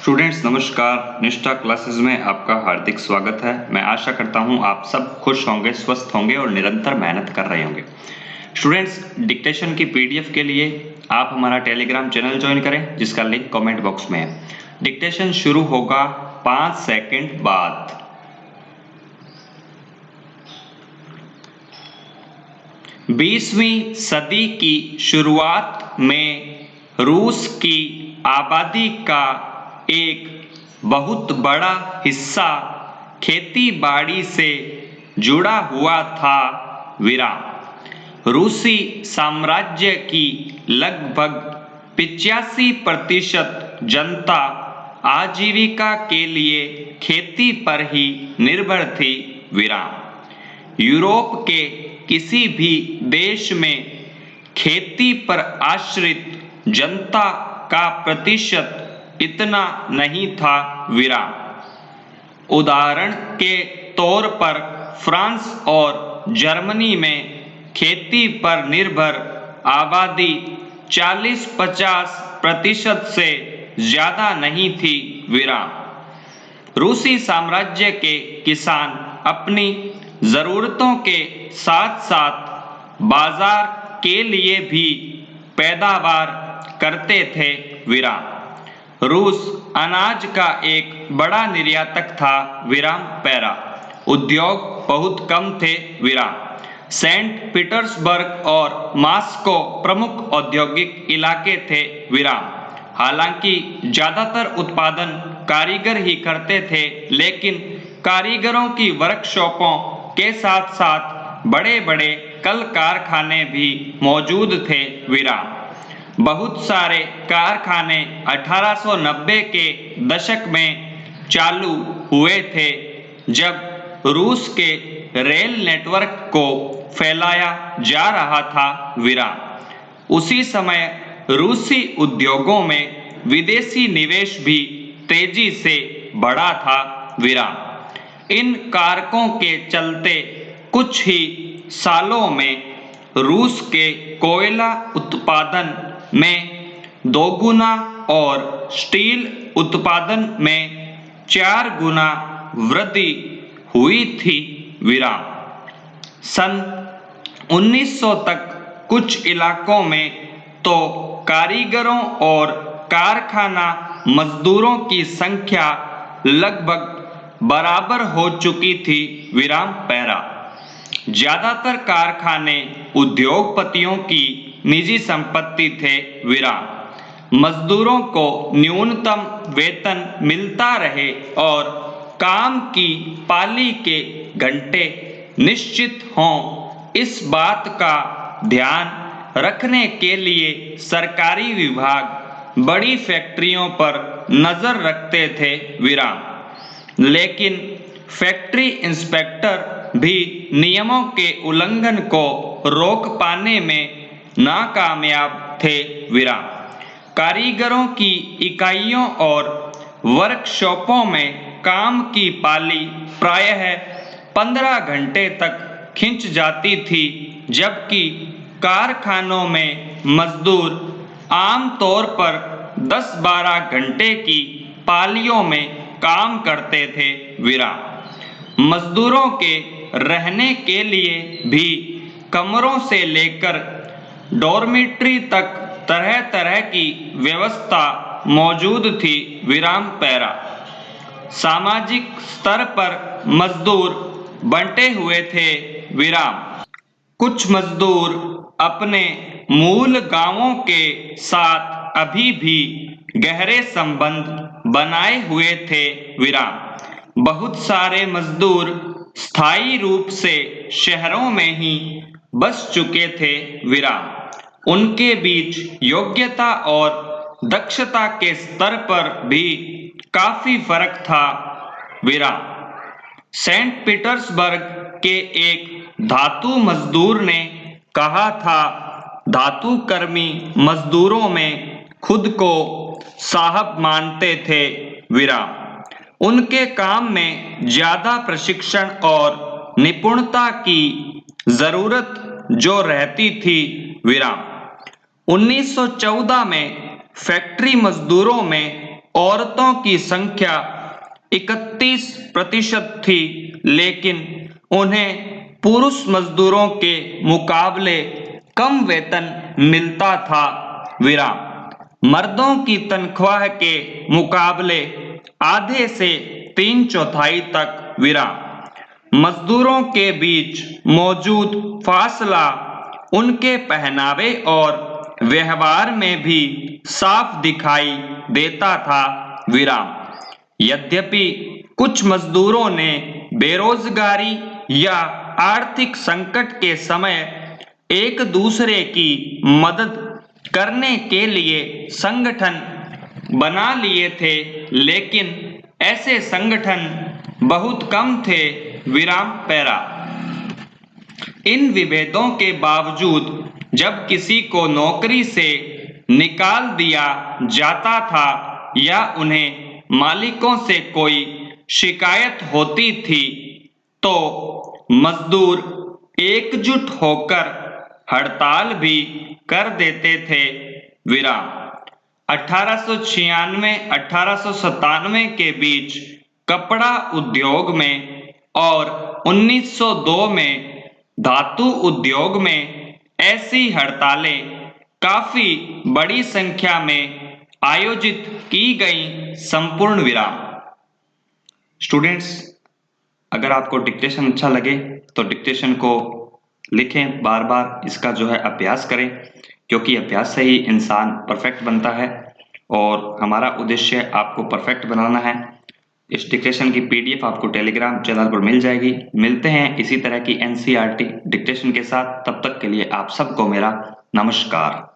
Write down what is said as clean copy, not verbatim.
Students नमस्कार। निष्ठा classes में आपका हार्दिक स्वागत है। मैं आशा करता हूं आप सब खुश होंगे, स्वस्थ होंगे और निरंतर मेहनत कर रहे होंगे। स्टूडेंट्स, डिक्टेशन की पीडीएफ के लिए आप हमारा टेलीग्राम चैनल ज्वाइन करें, जिसका लिंक कमेंट बॉक्स में है। डिक्टेशन शुरू होगा 5 सेकंड बाद। बीसवीं सदी की शुरुआत में रूस की आबादी का एक बहुत बड़ा हिस्सा खेती बाड़ी से जुड़ा हुआ था। रूसी साम्राज्य की लगभग 85% जनता आजीविका के लिए खेती पर ही निर्भर थी। यूरोप के किसी भी देश में खेती पर आश्रित जनता का प्रतिशत इतना नहीं था। उदाहरण के तौर पर फ्रांस और जर्मनी में खेती पर निर्भर आबादी 40-50% से ज्यादा नहीं थी। रूसी साम्राज्य के किसान अपनी जरूरतों के साथ साथ बाजार के लिए भी पैदावार करते थे। रूस अनाज का एक बड़ा निर्यातक था। उद्योग बहुत कम थे। सेंट पीटर्सबर्ग और मॉस्को प्रमुख औद्योगिक इलाके थे। हालांकि ज्यादातर उत्पादन कारीगर ही करते थे, लेकिन कारीगरों की वर्कशॉपों के साथ साथ बड़े बड़े कल कारखाने भी मौजूद थे। बहुत सारे कारखाने 1890 के दशक में चालू हुए थे, जब रूस के रेल नेटवर्क को फैलाया जा रहा था। उसी समय रूसी उद्योगों में विदेशी निवेश भी तेजी से बढ़ा था। इन कारकों के चलते कुछ ही सालों में रूस के कोयला उत्पादन में दोगुना और स्टील उत्पादन में 4 गुना वृद्धि हुई थी। सन 1900 तक कुछ इलाकों में तो कारीगरों और कारखाना मजदूरों की संख्या लगभग बराबर हो चुकी थी। ज्यादातर कारखाने उद्योगपतियों की निजी संपत्ति थे। मजदूरों को न्यूनतम वेतन मिलता रहे और काम की पाली के घंटे निश्चित हों, इस बात का ध्यान रखने के लिए सरकारी विभाग बड़ी फैक्ट्रियों पर नजर रखते थे। लेकिन फैक्ट्री इंस्पेक्टर भी नियमों के उल्लंघन को रोक पाने में नाकामयाब थे। कारीगरों की इकाइयों और वर्कशॉपों में काम की पाली प्रायः 15 घंटे तक खिंच जाती थी, जबकि कारखानों में मजदूर आमतौर पर 10-12 घंटे की पालियों में काम करते थे। मजदूरों के रहने के लिए भी कमरों से लेकर डॉर्मिटरी तक तरह तरह की व्यवस्था मौजूद थी। सामाजिक स्तर पर मजदूर बंटे हुए थे। कुछ मजदूर अपने मूल गांवों के साथ अभी भी गहरे संबंध बनाए हुए थे। बहुत सारे मजदूर स्थायी रूप से शहरों में ही बस चुके थे। उनके बीच योग्यता और दक्षता के स्तर पर भी काफी फर्क था। सेंट पीटर्सबर्ग के एक धातु मजदूर ने कहा था, धातु कर्मी मजदूरों में खुद को साहब मानते थे। उनके काम में ज्यादा प्रशिक्षण और निपुणता की जरूरत जो रहती थी। 1914 में फैक्ट्री मजदूरों में औरतों की संख्या 31% थी, लेकिन उन्हें पुरुष मजदूरों के मुकाबले कम वेतन मिलता था। विराम। मर्दों की तनख्वाह के मुकाबले आधे से 3/4 तक। विराम। मजदूरों के बीच मौजूद फासला उनके पहनावे और व्यवहार में भी साफ दिखाई देता था। विराम। यद्यपि कुछ मजदूरों ने बेरोजगारी या आर्थिक संकट के समय एक दूसरे की मदद करने के लिए संगठन बना लिए थे, लेकिन ऐसे संगठन बहुत कम थे। विराम पैरा। इन विभेदों के बावजूद जब किसी को नौकरी से निकाल दिया जाता था या उन्हें मालिकों से कोई शिकायत होती थी, तो मजदूर एकजुट होकर हड़ताल भी कर देते थे। विराम। 1896-1897 के बीच कपड़ा उद्योग में और 1902 में धातु उद्योग में ऐसी हड़तालें काफी बड़ी संख्या में आयोजित की गई। संपूर्ण विराम। स्टूडेंट्स, अगर आपको डिक्टेशन अच्छा लगे तो डिक्टेशन को लिखें, बार बार इसका जो है अभ्यास करें, क्योंकि अभ्यास से ही इंसान परफेक्ट बनता है और हमारा उद्देश्य आपको परफेक्ट बनाना है। इस डिक्टेशन की PDF आपको टेलीग्राम चैनल पर मिल जाएगी। मिलते हैं इसी तरह की NCERT डिक्टेशन के साथ। तब तक के लिए आप सबको मेरा नमस्कार।